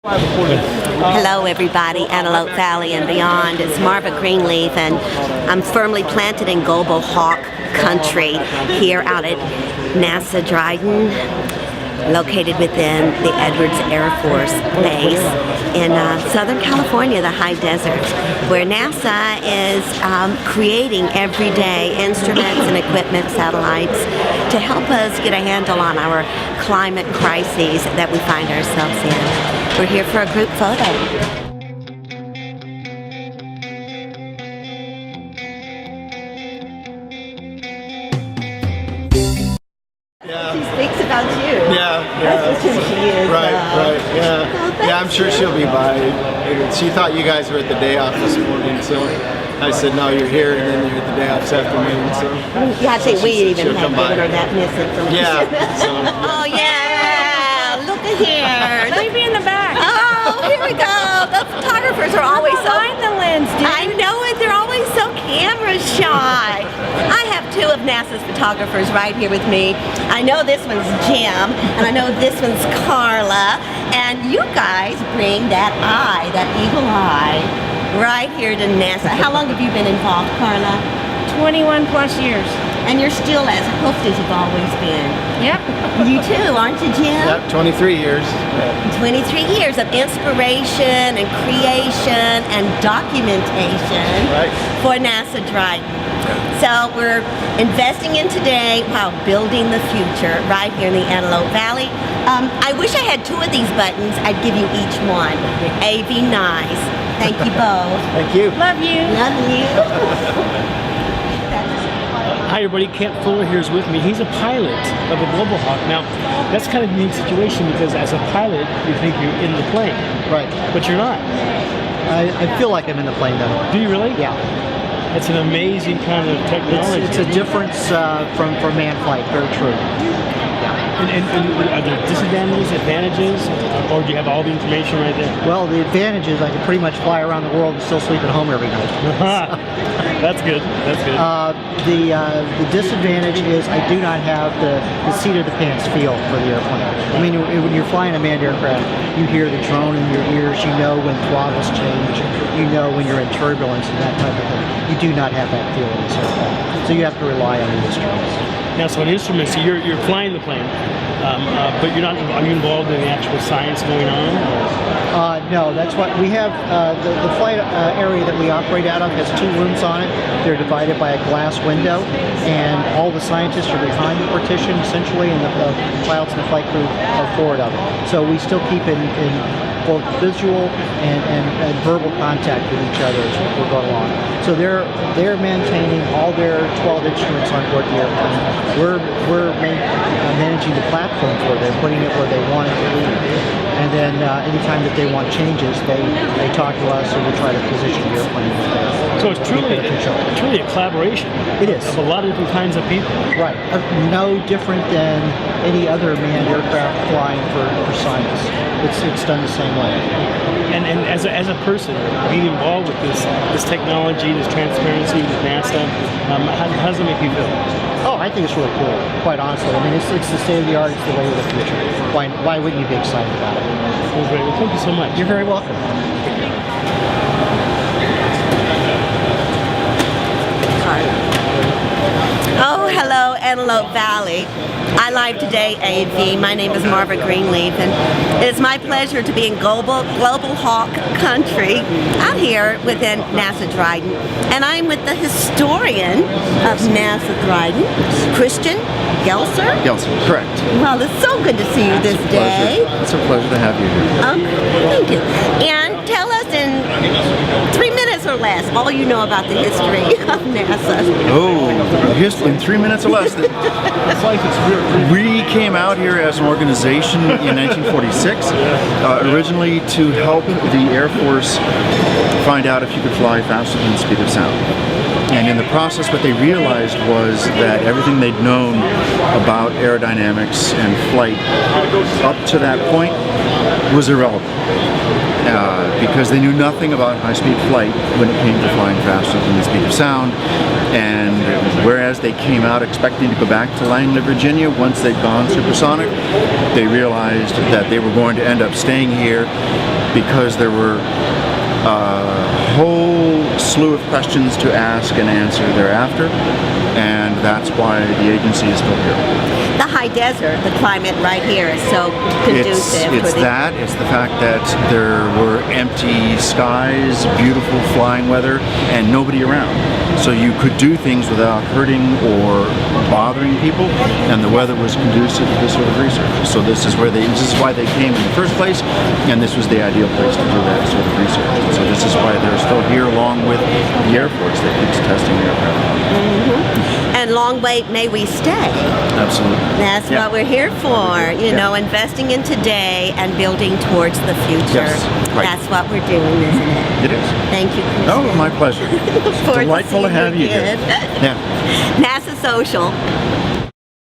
Hello everybody, Antelope Valley and beyond. It's Marva Greenleaf and I'm firmly planted in Global Hawk country here out at NASA Dryden, located within the Edwards Air Force Base in Southern California, the high desert, where NASA is creating everyday instruments and equipment, satellites, to help us get a handle on our climate crises that we find ourselves in. We're here for a group photo. She speaks about you. Yeah. That's who she is. Right, yeah. Oh, yeah, I'm sure she'll be by. She thought you guys were at the day off this morning, so I said, no, you're here, and then you're at the day off this afternoon, so. Yeah, I think we even have given her that misinformation. Yeah. So. Oh, yeah. Look at here. Maybe in the back. Oh, here we go. The photographers are always so... behind the lens, dude. I know it. They're always so camera shy. I have two of NASA's photographers right here with me. I know this one's Jim, and I know this one's Carla. And you guys bring that eye, that eagle eye, right here to NASA. How long have you been involved, Carla? 21 plus years. And you're still as hooked as you've always been. Yep. You too, aren't you, Jim? Yep, 23 years. 23 years of inspiration and creation and documentation for NASA Dryden. So we're investing in today while building the future right here in the Antelope Valley. I wish I had two of these buttons. I'd give you each one. AV nice. Thank you both. Thank you. Love you. Love you. Hi everybody, Kent Fuller here is with me. He's a pilot of a Global Hawk. Now, that's kind of a unique situation because as a pilot, you think you're in the plane. Right. But you're not. I feel like I'm in the plane though. Do you really? Yeah. It's an amazing kind of technology. It's a difference from man flight, very true. And are there disadvantages, advantages, or do you have all the information right there? Well, the advantage is I can pretty much fly around the world and still sleep at home every night. That's good. That's good. The disadvantage is I do not have the seat of the pants feel for the airplane. I mean, when you're flying a manned aircraft, you hear the drone in your ears. You know when throttles change. You know when you're in turbulence and that type of thing. You do not have that feel in this airplane. So you have to rely on the instruments. Now, so an instrument, so you're flying the plane, but you're not. Are you involved in the actual science going on? No, that's what we have. The flight area that we operate out of has two rooms on it. They're divided by a glass window, and all the scientists are behind the partition, essentially, and the pilots and the flight crew are forward of it. So we still keep in both visual and verbal contact with each other as we're going along. So they're maintaining all their 12 instruments on board the airplane. We're managing the platform for them, putting it where they want it to be. And then anytime that they want changes, they talk to us, and we try to position the airplane. So it's truly a collaboration. It is. Of a lot of different kinds of people. Right. No different than any other manned aircraft flying for science. It's done the same way. And as a person, being involved with this technology, this transparency with NASA, how does it make you feel? Oh, I think it's really cool, quite honestly. I mean, it's the state of the art, it's the way of the future. Why wouldn't you be excited about it? Well, great. Well, thank you so much. You're very welcome. Oh, hello, Antelope Valley. I live today, AV. My name is Marva Greenleaf, and it is my pleasure to be in Global Hawk country out here within NASA Dryden. And I'm with the historian of NASA Dryden, Christian Gelser. Gelser, correct. Well, it's so good to see you this day. It's a pleasure to have you here. Thank you. And tell us in 3 minutes or less all you know about the history of NASA. Oh, history in 3 minutes or less. We came out here as an organization in 1946, originally to help the Air Force find out if you could fly faster than the speed of sound. And in the process, what they realized was that everything they'd known about aerodynamics and flight up to that point was irrelevant. because they knew nothing about high-speed flight when it came to flying faster than the speed of sound. And whereas they came out expecting to go back to Langley, Virginia, once they'd gone supersonic, they realized that they were going to end up staying here because there were a whole slew of questions to ask and answer thereafter, and that's why the agency is still here. The high desert, the climate right here is so conducive. It's the fact that there were empty skies, beautiful flying weather, and nobody around. So you could do things without hurting or bothering people, and the weather was conducive to this sort of research. So this is why they came in the first place, and this was the ideal place to do that sort of research. And so this is why they're still here, along with the Air Force that keeps testing aircraft. And long may we stay. Absolutely. That's what we're here for, you know, investing in today and building towards the future. Yes, right. That's what we're doing, isn't it? It is. Thank you, Chris. Oh, my pleasure. Forward Delightful to see have you here. again. Yeah. NASA Social.